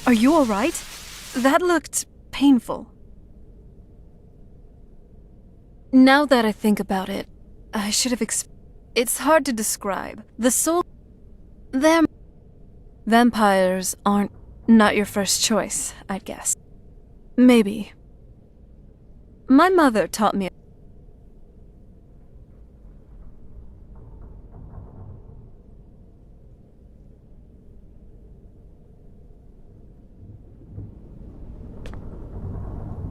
Are you alright? That looked painful. Now that I think about it, I should have It's hard to describe. The soul... Them... Vampires aren't not your first choice, I'd guess. Maybe. My mother taught me...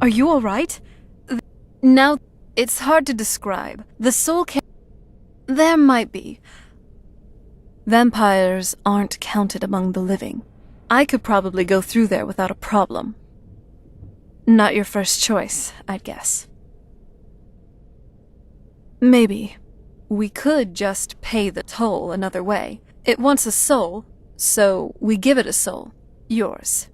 Are you alright? Now, it's hard to describe. The soul can... There might be. Vampires aren't counted among the living. I could probably go through there without a problem. Not your first choice, I'd guess. Maybe. We could just pay the toll another way. It wants a soul, so we give it a soul. Yours.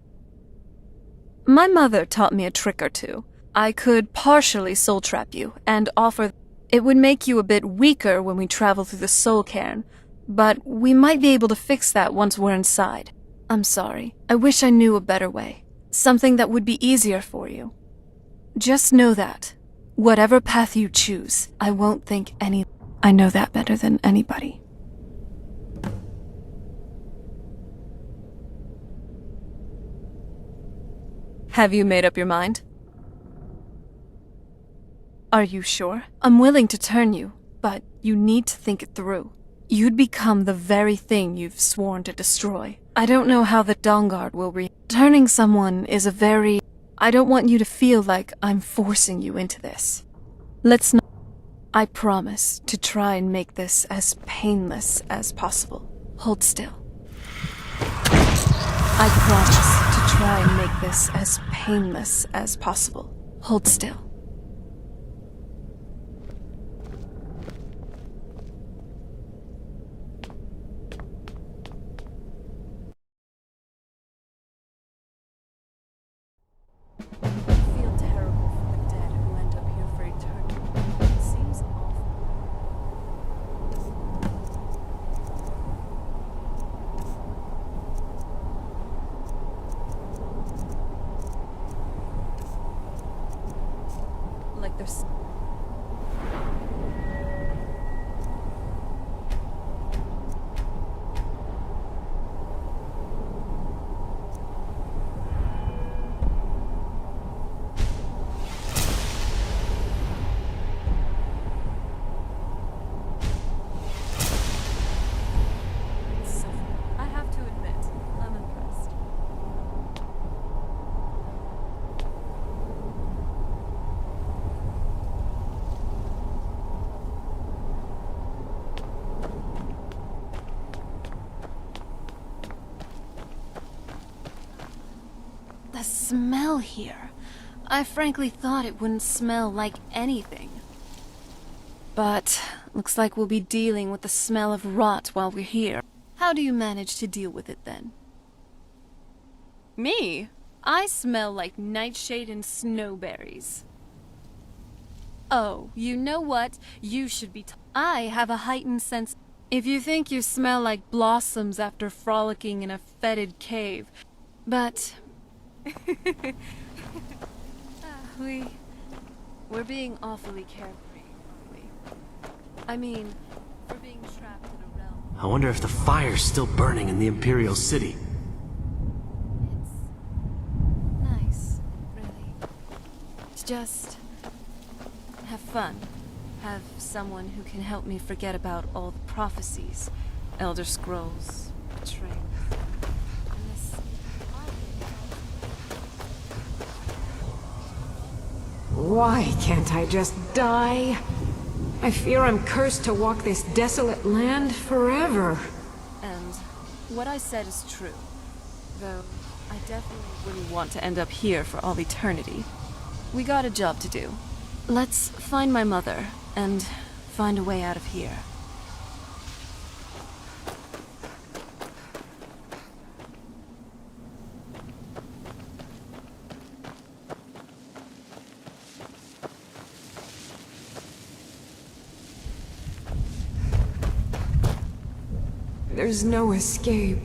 My mother taught me a trick or two. I could partially soul trap you and offer... It would make you a bit weaker when we travel through the soul cairn, but we might be able to fix that once we're inside. I'm sorry. I wish I knew a better way. Something that would be easier for you. Just know that. Whatever path you choose, I won't think any... I know that better than anybody. Have you made up your mind? Are you sure? I'm willing to turn you, but you need to think it through. You'd become the very thing you've sworn to destroy. I don't know how the Dawnguard will Turning someone is a very... I don't want you to feel like I'm forcing you into this. Let's not... I promise to try and make this as painless as possible. Hold still. I promise to try and make this as painless as possible. Hold still. I feel terrible for the dead who end up here for eternity. It seems awful. Like there's... I have to admit, I'm impressed. The smell here. I frankly thought it wouldn't smell like anything. But looks like we'll be dealing with the smell of rot while we're here. How do you manage to deal with it then? Me? I smell like nightshade and snowberries. Oh, you know what? You should be I have a heightened sense. If you think you smell like blossoms after frolicking in a fetid cave. But... We're being awfully carefree, aren't we? I mean, we're being trapped in a realm. I wonder if the fire's still burning in the Imperial City. It's nice, really. It's just... have fun. Have someone who can help me forget about all the prophecies, Elder Scrolls, betrayal. And this... Why can't I just die? I fear I'm cursed to walk this desolate land forever. And what I said is true. Though, I definitely wouldn't want to end up here for all eternity. We got a job to do. Let's find my mother, and find a way out of here. There's no escape.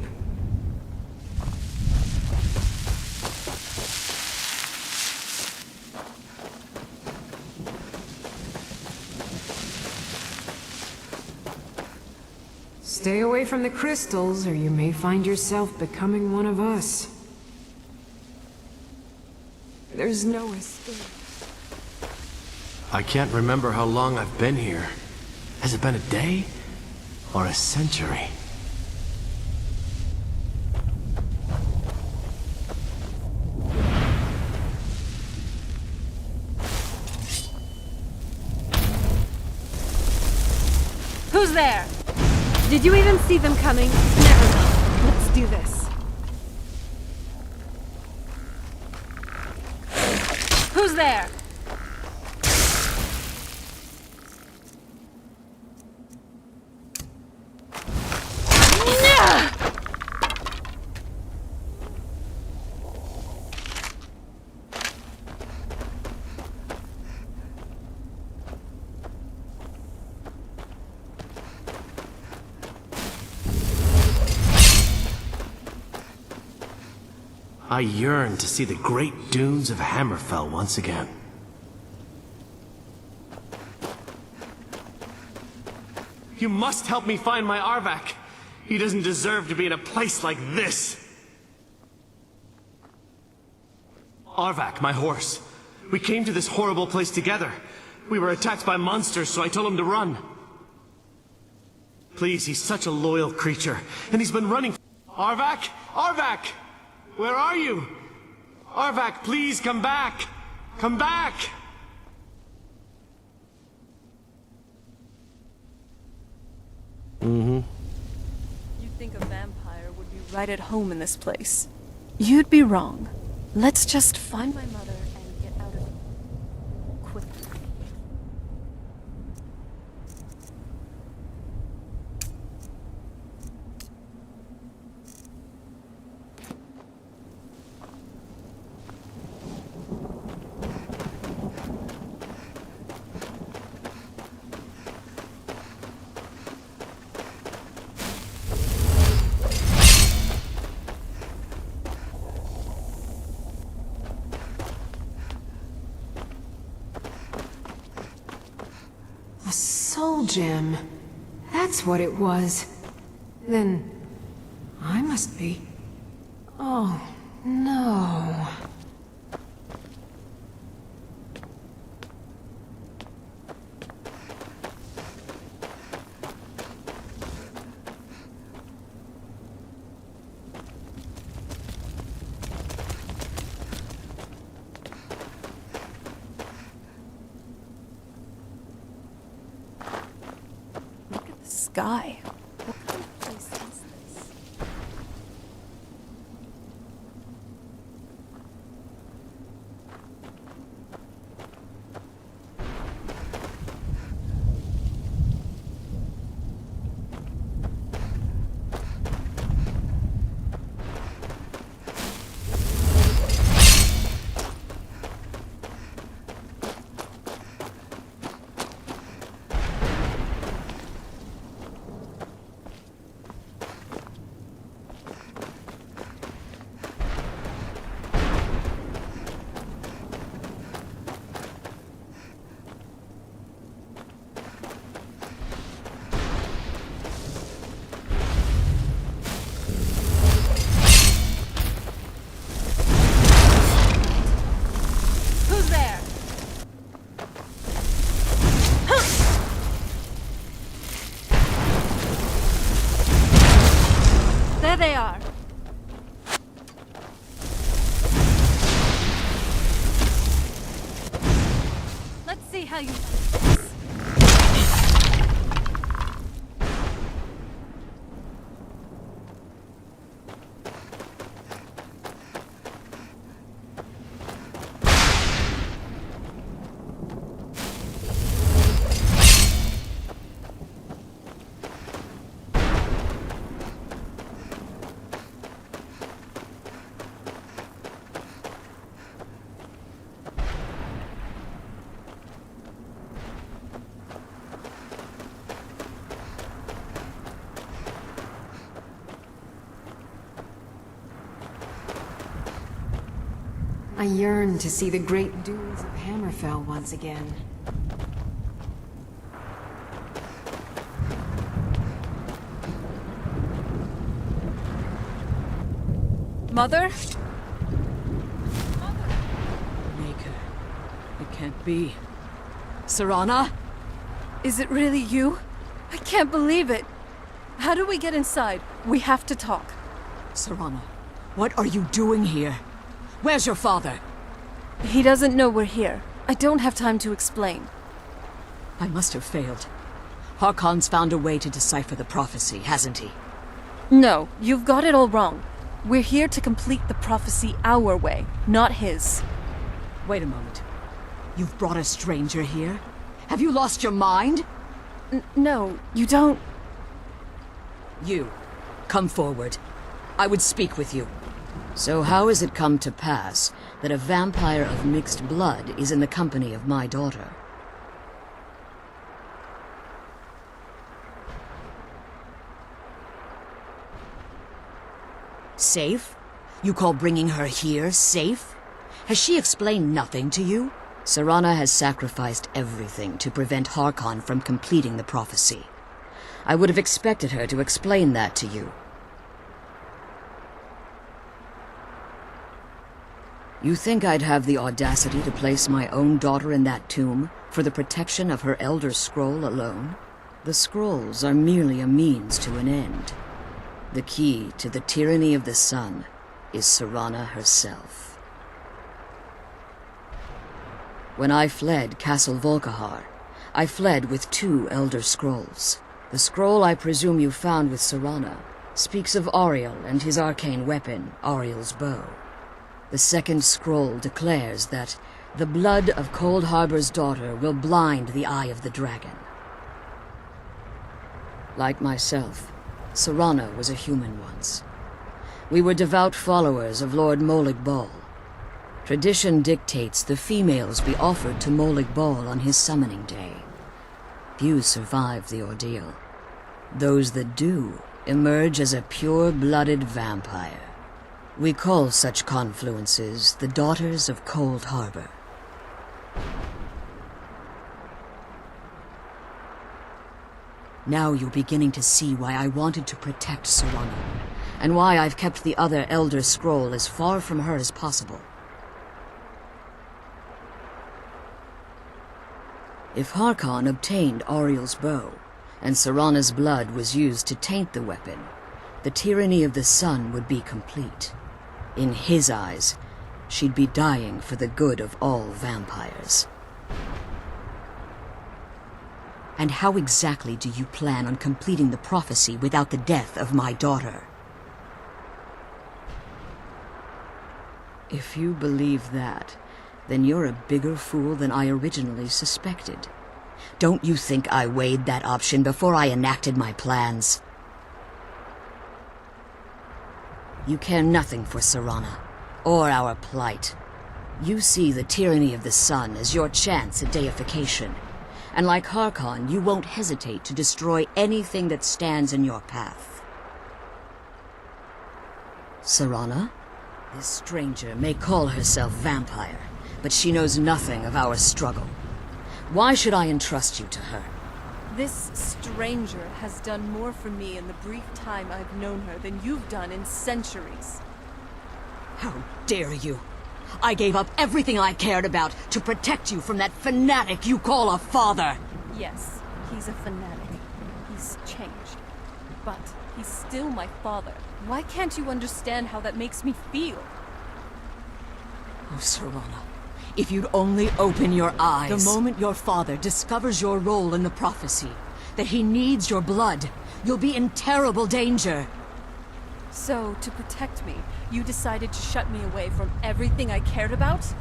Stay away from the crystals, or you may find yourself becoming one of us. There's no escape. I can't remember how long I've been here. Has it been a day? Or a century? Who's there? Did you even see them coming? Never mind. Let's do this. Who's there? I yearn to see the great dunes of Hammerfell once again. You must help me find my Arvak. He doesn't deserve to be in a place like this. Arvak, my horse. We came to this horrible place together. We were attacked by monsters, so I told him to run. Please, he's such a loyal creature, and he's been running. Arvak? Arvak! Where are you? Arvak, please come back! Come back! You'd think a vampire would be right at home in this place. You'd be wrong. Let's just find my mother and get out of here quickly. A soul gem. That's what it was. Then I must be. Oh, no. Look at the sky. What kind of place is this? Who's there? There they are. Let's see how you do this. I yearn to see the great dunes of Hammerfell once again. Mother? Maker. It can't be. Serana? Is it really you? I can't believe it. How do we get inside? We have to talk. Serana, what are you doing here? Where's your father? He doesn't know we're here. I don't have time to explain. I must have failed. Harkon's found a way to decipher the prophecy, hasn't he? No, you've got it all wrong. We're here to complete the prophecy our way, not his. Wait a moment. You've brought a stranger here? Have you lost your mind? No, you don't... You, come forward. I would speak with you. So how has it come to pass that a vampire of mixed blood is in the company of my daughter? Safe? You call bringing her here safe? Has she explained nothing to you? Serana has sacrificed everything to prevent Harkon from completing the prophecy. I would have expected her to explain that to you. You think I'd have the audacity to place my own daughter in that tomb for the protection of her Elder Scroll alone? The scrolls are merely a means to an end. The key to the tyranny of the sun is Serana herself. When I fled Castle Volkihar, I fled with 2 Elder Scrolls. The scroll I presume you found with Serana speaks of Auriel and his arcane weapon, Auriel's bow. The second scroll declares that the blood of Cold Harbor's daughter will blind the eye of the dragon. Like myself, Serana was a human once. We were devout followers of Lord Molig Bal. Tradition dictates the females be offered to Molig Bal on his summoning day. Few survive the ordeal. Those that do emerge as a pure-blooded vampire. We call such confluences the Daughters of Cold Harbor. Now you're beginning to see why I wanted to protect Serana, and why I've kept the other Elder Scroll as far from her as possible. If Harkon obtained Auriel's bow, and Serana's blood was used to taint the weapon, the tyranny of the sun would be complete. In his eyes, she'd be dying for the good of all vampires. And how exactly do you plan on completing the prophecy without the death of my daughter? If you believe that, then you're a bigger fool than I originally suspected. Don't you think I weighed that option before I enacted my plans? You care nothing for Serana, or our plight. You see the tyranny of the sun as your chance at deification. And like Harkon, you won't hesitate to destroy anything that stands in your path. Serana? This stranger may call herself vampire, but she knows nothing of our struggle. Why should I entrust you to her? This stranger has done more for me in the brief time I've known her than you've done in centuries. How dare you! I gave up everything I cared about to protect you from that fanatic you call a father! Yes, he's a fanatic. He's changed. But he's still my father. Why can't you understand how that makes me feel? Oh, Serana, if you'd only open your eyes. The moment your father discovers your role in the prophecy, that he needs your blood, you'll be in terrible danger. So, to protect me, you decided to shut me away from everything I cared about?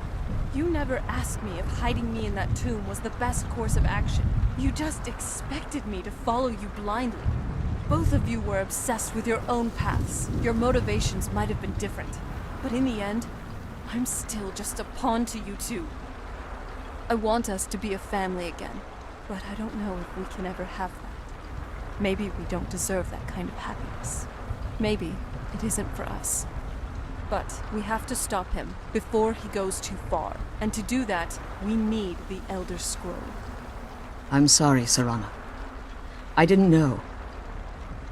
You never asked me if hiding me in that tomb was the best course of action. You just expected me to follow you blindly. Both of you were obsessed with your own paths. Your motivations might have been different. But in the end, I'm still just a pawn to you two. I want us to be a family again, but I don't know if we can ever have that. Maybe we don't deserve that kind of happiness. Maybe it isn't for us. But we have to stop him before he goes too far. And to do that, we need the Elder Scroll. I'm sorry, Serana. I didn't know.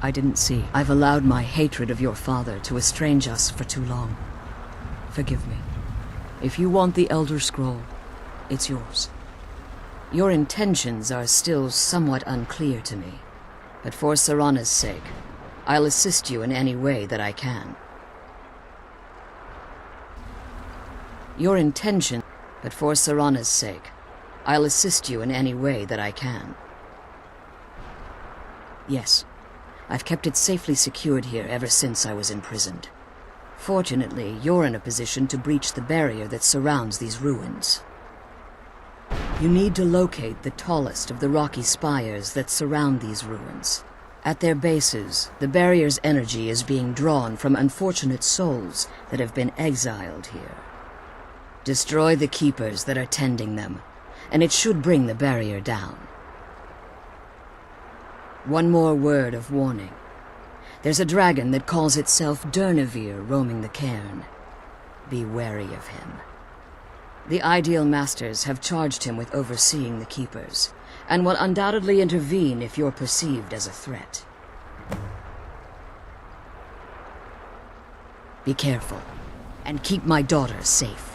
I didn't see. I've allowed my hatred of your father to estrange us for too long. Forgive me. If you want the Elder Scroll, it's yours. Your intentions are still somewhat unclear to me, but for Serana's sake, I'll assist you in any way that I can. Your intention, but for Serana's sake, I'll assist you in any way that I can. Yes, I've kept it safely secured here ever since I was imprisoned. Fortunately, you're in a position to breach the barrier that surrounds these ruins. You need to locate the tallest of the rocky spires that surround these ruins. At their bases, the barrier's energy is being drawn from unfortunate souls that have been exiled here. Destroy the keepers that are tending them, and it should bring the barrier down. One more word of warning. There's a dragon that calls itself Durnevere roaming the cairn. Be wary of him. The Ideal Masters have charged him with overseeing the keepers, and will undoubtedly intervene if you're perceived as a threat. Be careful, and keep my daughter safe.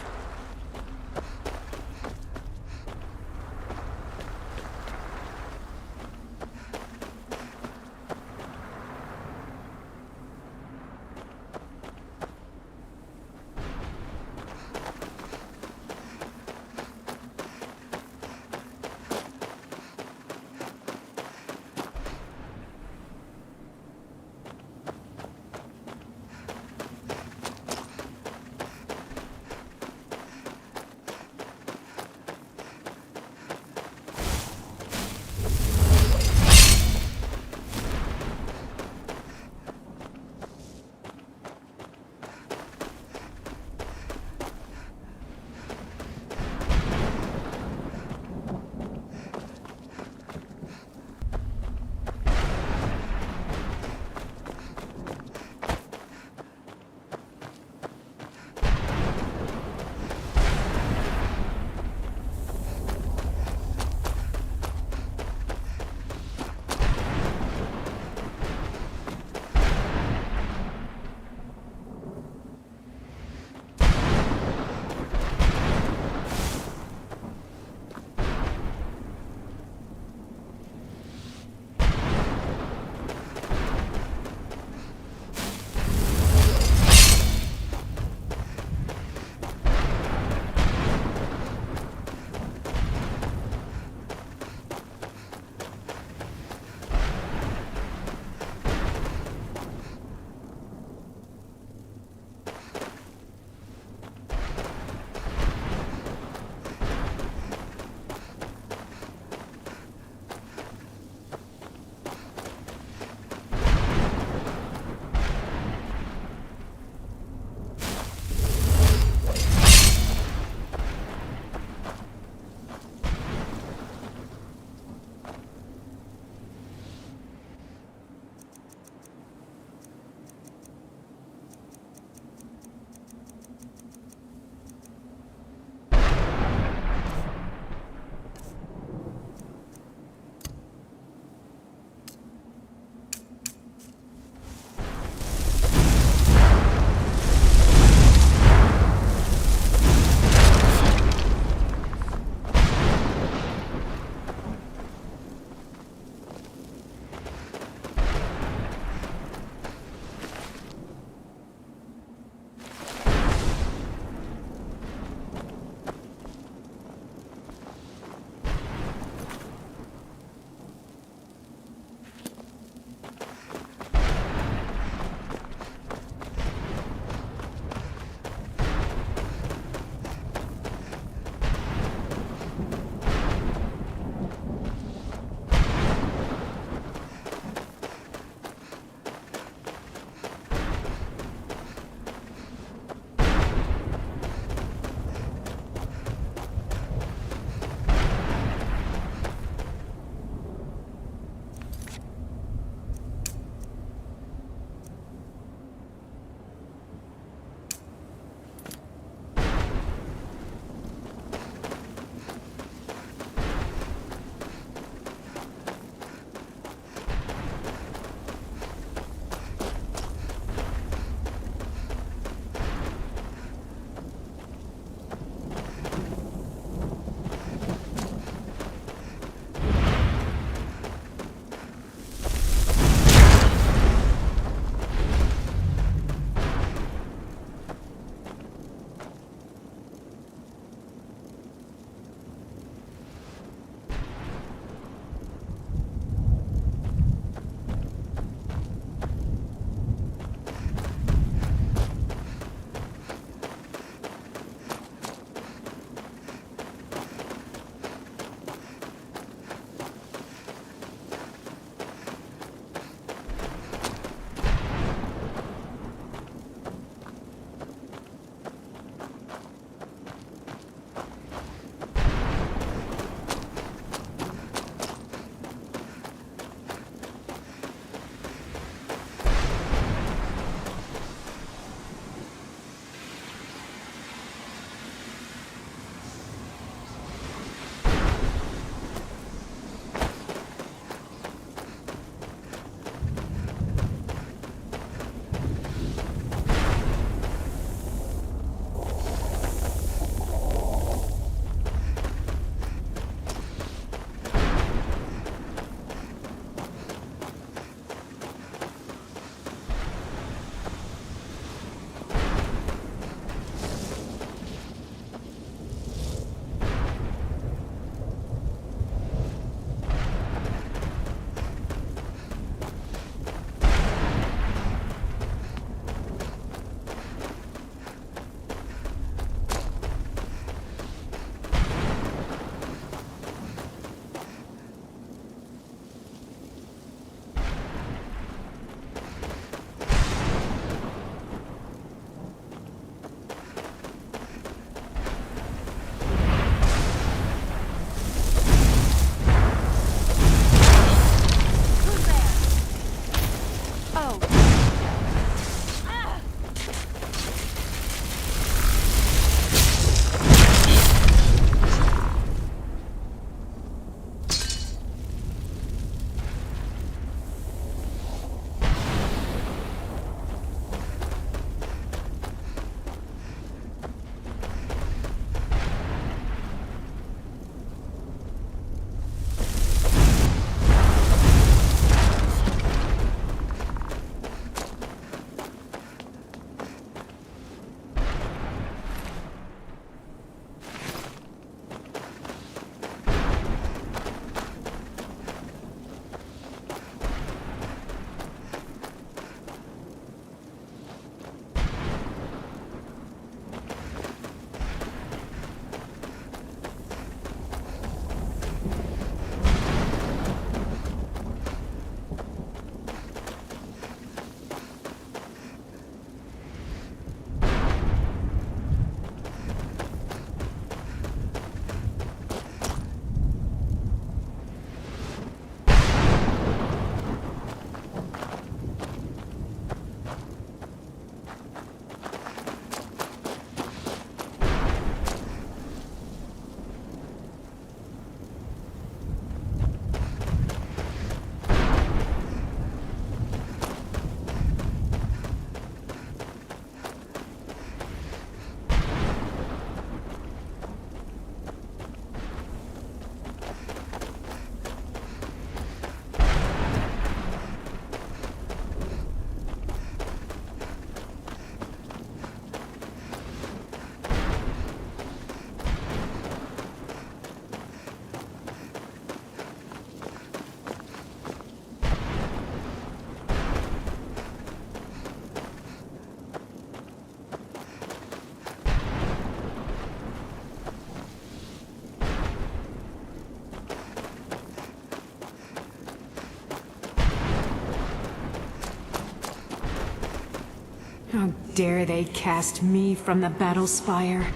dare they cast me from the battle spire?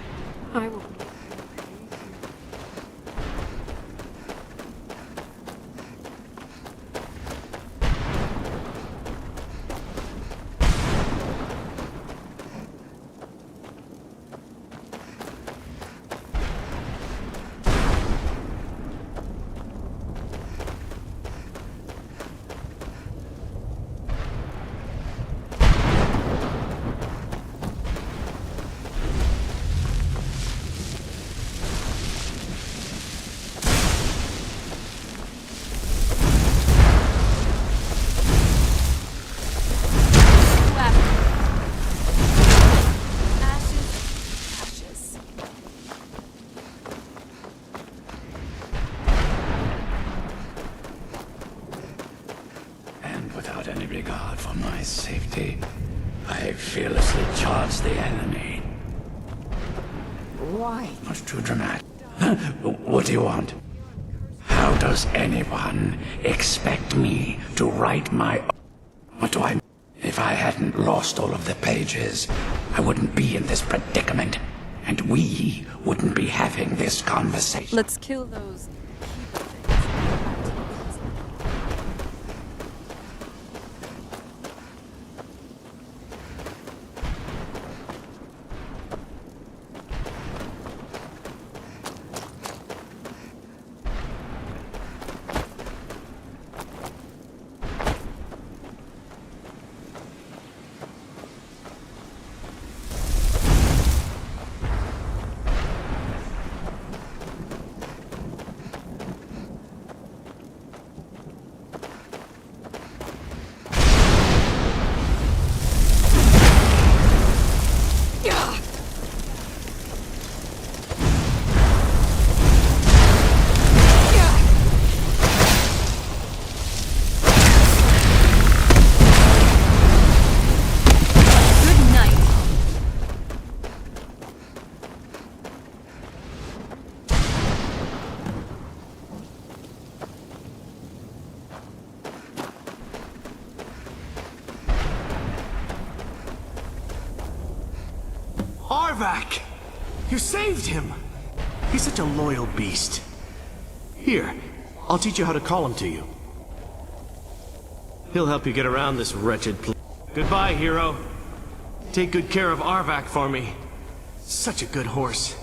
I will... Without any regard for my safety, I fearlessly charge the enemy. Why? Much too dramatic. What do you want? How does anyone expect me to write my... What do I... If I hadn't lost all of the pages, I wouldn't be in this predicament, and we wouldn't be having this conversation. Let's kill those. Arvak! You saved him! He's such a loyal beast. Here, I'll teach you how to call him to you. He'll help you get around this wretched place. Goodbye, hero. Take good care of Arvak for me. Such a good horse.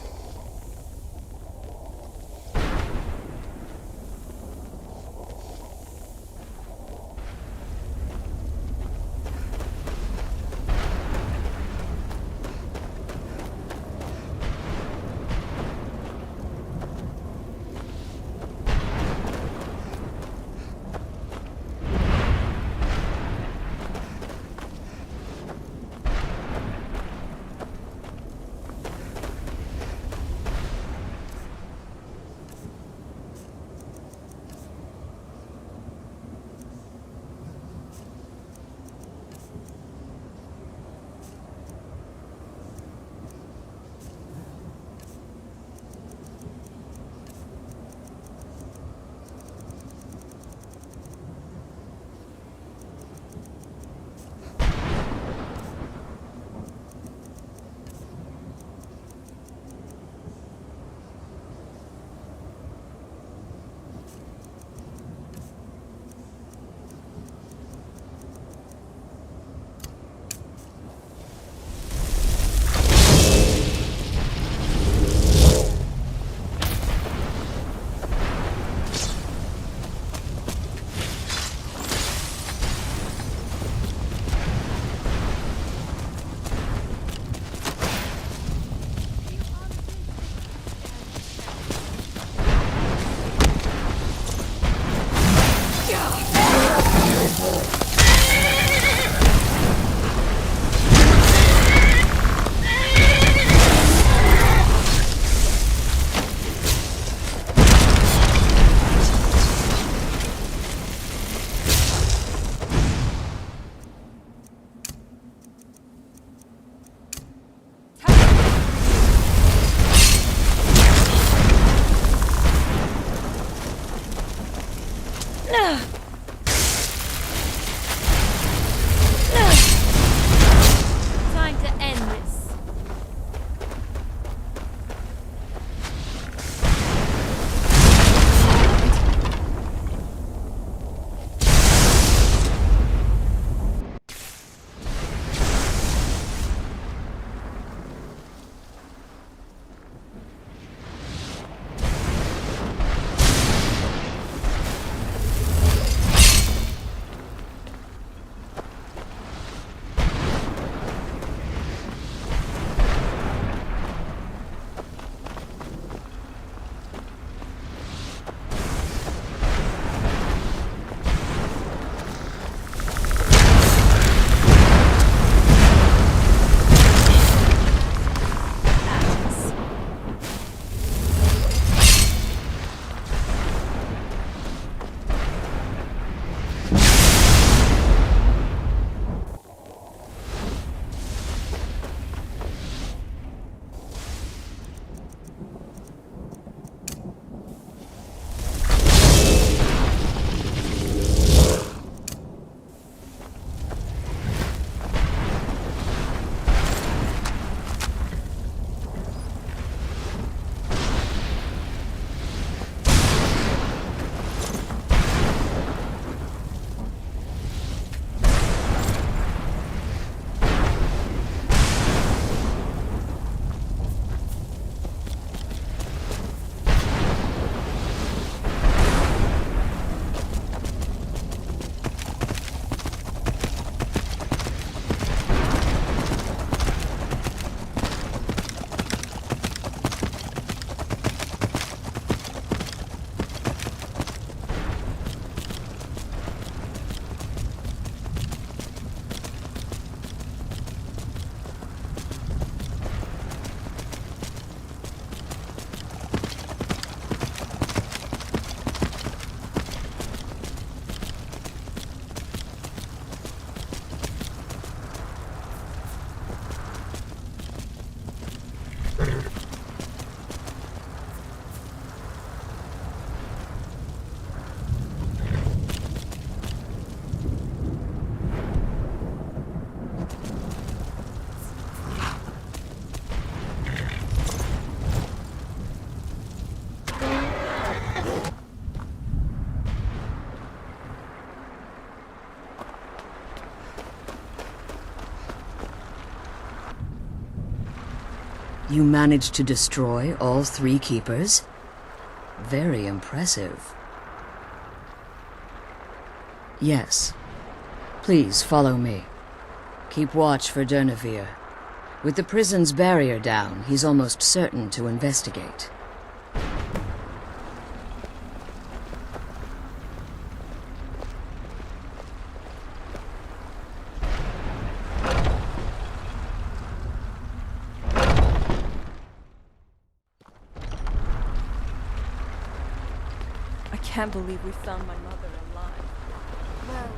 You managed to destroy all 3 keepers? Very impressive. Yes. Please follow me. Keep watch for Durnevere. With the prison's barrier down, he's almost certain to investigate. I can't believe we found my mother alive. Well...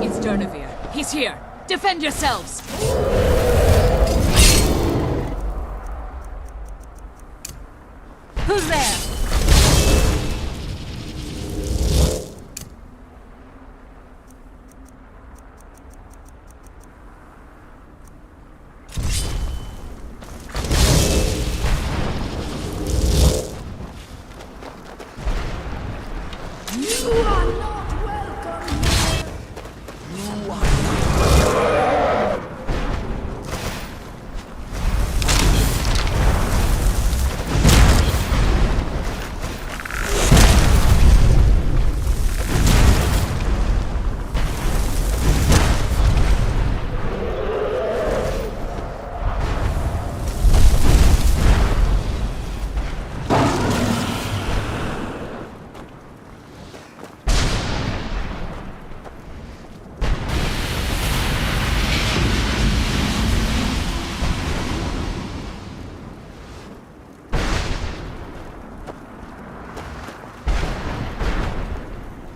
It's Durnevere. He's here. Defend yourselves! Who's there? You are not welcome here. You are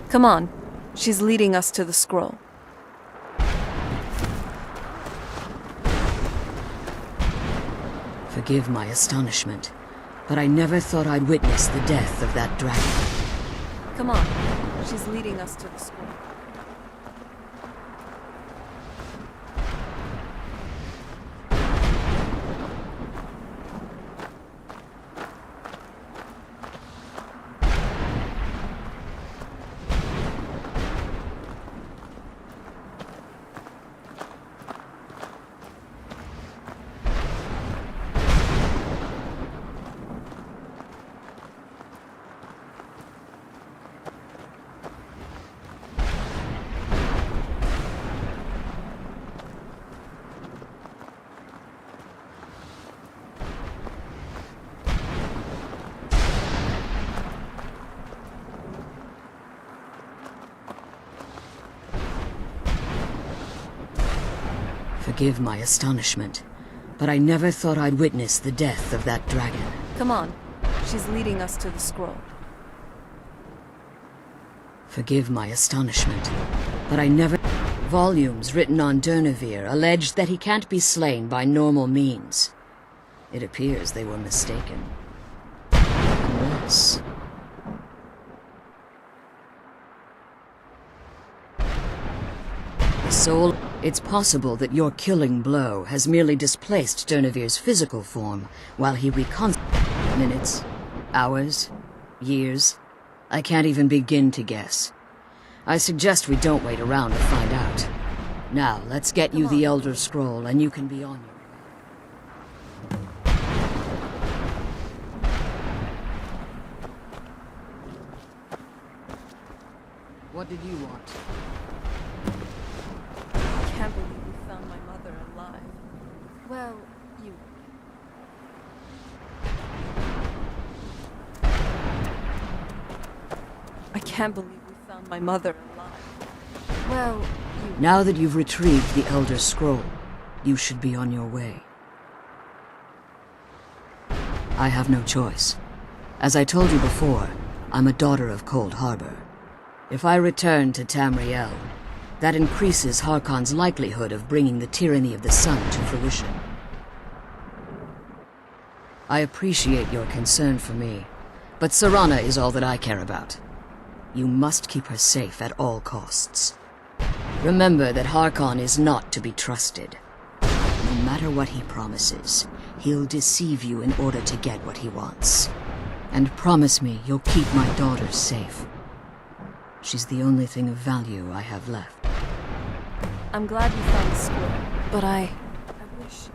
Come on. She's leading us to the scroll. Forgive my astonishment, but I never thought I'd witness the death of that dragon. Come on. She's leading us to the scroll. Forgive my astonishment, but I never thought I'd witness the death of that dragon. Come on. She's leading us to the scroll. Forgive my astonishment, but I never... Volumes written on Durnevere allege that he can't be slain by normal means. It appears they were mistaken. Unless... The soul... It's possible that your killing blow has merely displaced Durnevere's physical form, while he Minutes, hours, years... I can't even begin to guess. I suggest we don't wait around to find out. Now, let's get you the Elder Scroll, and you can be on your way. What did you want? I can't believe we found my mother alive. Well, you... I can't believe we found my mother alive. Well, you... Now that you've retrieved the Elder Scroll, you should be on your way. I have no choice. As I told you before, I'm a daughter of Cold Harbor. If I return to Tamriel, that increases Harkon's likelihood of bringing the tyranny of the sun to fruition. I appreciate your concern for me, but Serana is all that I care about. You must keep her safe at all costs. Remember that Harkon is not to be trusted. No matter what he promises, he'll deceive you in order to get what he wants. And promise me you'll keep my daughter safe. She's the only thing of value I have left. I'm glad you found the square, but I wish...